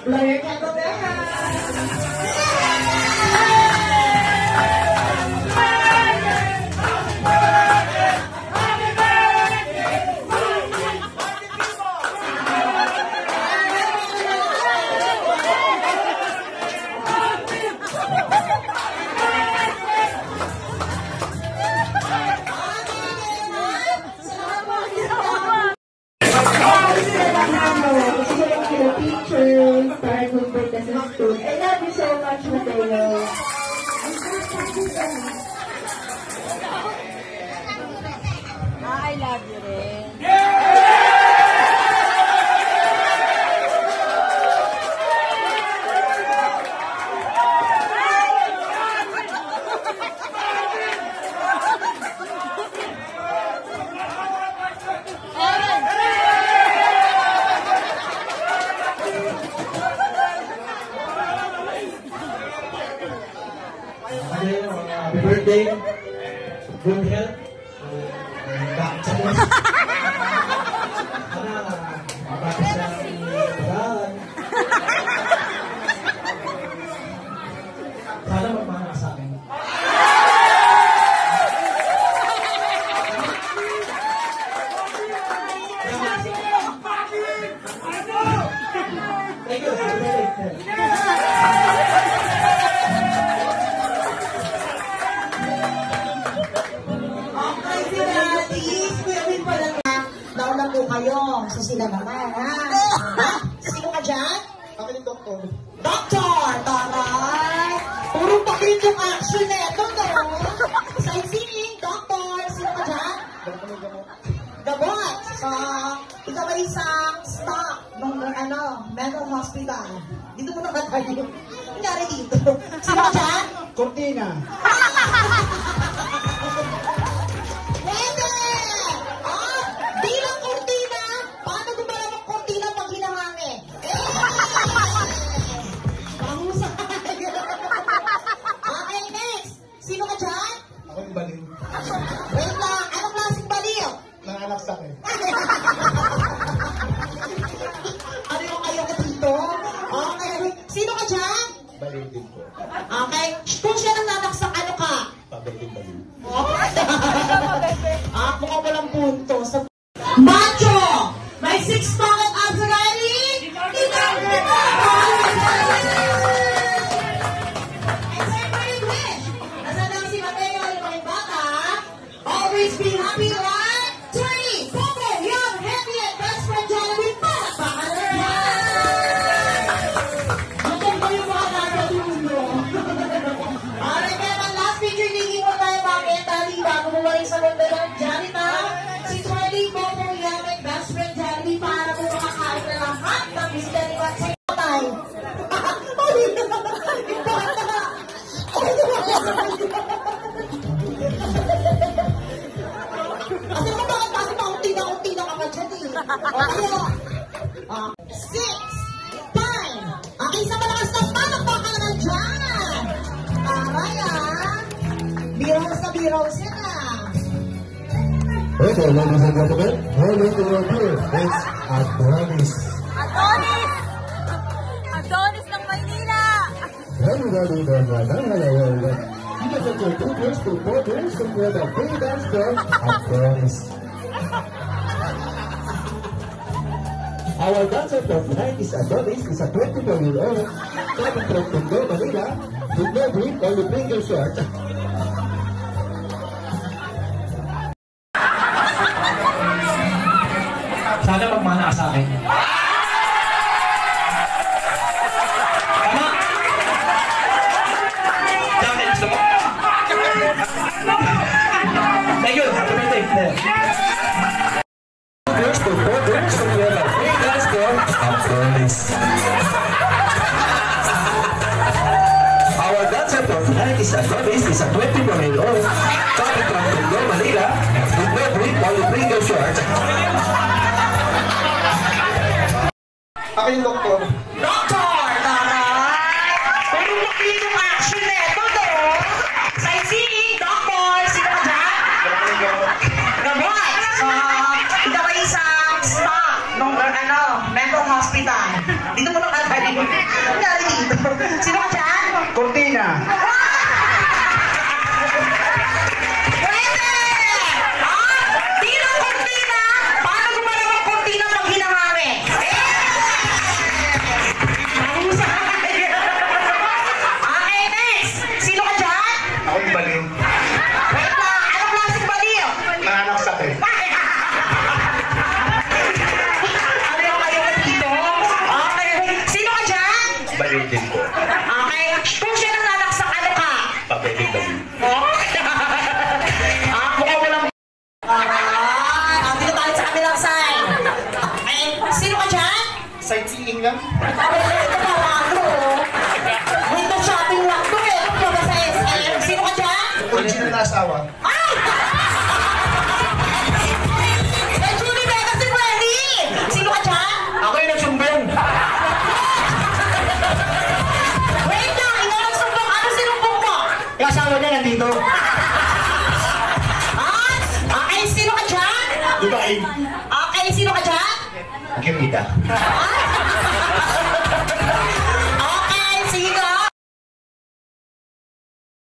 Lawyer Kendall Beja. I love you so much, Mateo. I love you rin. Happy birthday, good health, sana mabata siya ng pag-aaral. Sana magmahal ka sa akin. Thank you. Nauna po kayo. So sila naman, ha? Sino ka dyan? Ako yung doktor. Doctor! Taray! Puro pakit yung action na ito, no? Sightseeing, doctor! Sino ka dyan? Gamot! So, ikaw ay isang staff ng mental hospital. Dito mo naman tayo. Nangyari dito. Sino ka dyan? Cortina. Baliw. Wait lang, anong klaseng baliw? Nanganak sa akin. Ano yung kayo ka dito? Okay, sino ka dyan? Baliw din po. Okay, kung siya nananaksak, ano ka? Pabaliw baliw. Mukhang walang punto. Macho! May six-packet abs already? Always be happy, right? Tony, Popo, Young, Happy, and Best Friend Jollibee, palakpakan na yan! Matong ba yung mga nagatulo? Alright, kaya ang last picture, hindi mo tayo makita, bago bumalik sa mundo ng Janita, si Tony, Popo, Young, and Best Friend Jollibee, para po makakain na lahat ng bisita ni Watsay. Tayo! Kasi mo bakit kasi paunti-na ka dyan eh. Okay. 6, 5. Okay, sa malakas na palakpakan naman dyan. Aray biraws yan Okay, ladies and gentlemen, holding the road here, it's Adonis. Adonis ng Maynila! Everybody knows that. Hello. You get your 2 drinks to 4 drinks from the big dance girl, Adonis. Our dancer for tonight is Adonis, is a 24-year-old coming from Tondo, Manila, with no drink, only bring your shirt. Sana magmana ka sa akin. Tama! Dami, gusto mo? Thank you! Happy birthday! Girls to 4 drinks from the other. Hey, let's go! Adonis. Our dancer for tonight is Adonis, is a 24-year-old coming from Tondo, Manila, with no drink, only bring your shirt. Ako yung doktor. Doctor! Taray! Pero makita yung action na ito, no? Sightseeing, doctor! Sino ka dyan? Gamot! So, ikaw ay isang staff ng mental hospital. Dito mo nakatayo. Sino ka dyan? Cortina. Pwede! Tino Cortina! Paano gumalaw ang Cortina pag hinangangin? Mahusay! Okay, next! Sino ka dyan? Ako yung baliw. Wait lang! Anong klaseng baliw? Naanak sa akin. Ano yung kayo dito? Okay. Sino ka dyan? Baliw din po. Okay. Kung siya nang nanaksak, ano ka? Papeling baliw. Mukhang walang... dito tayo sa kabilang side. Okay. Sino ka dyan? Sightseeing lang. Ito pa, ano? Window shopping lang to eh. Kung ba sa SM? Sino ka dyan? Original na asawa. Ay! Eh, Julie Vega si Freddy! Sino ka dyan? Ako yung nagsumbong. Wait lang, ikaw ang sumbong. Ano sinumbong mo? Yung asawa niya nandito. Okay, sino ka dyan? Dubai. Okay, sino ka dyan? Gimita. Ah!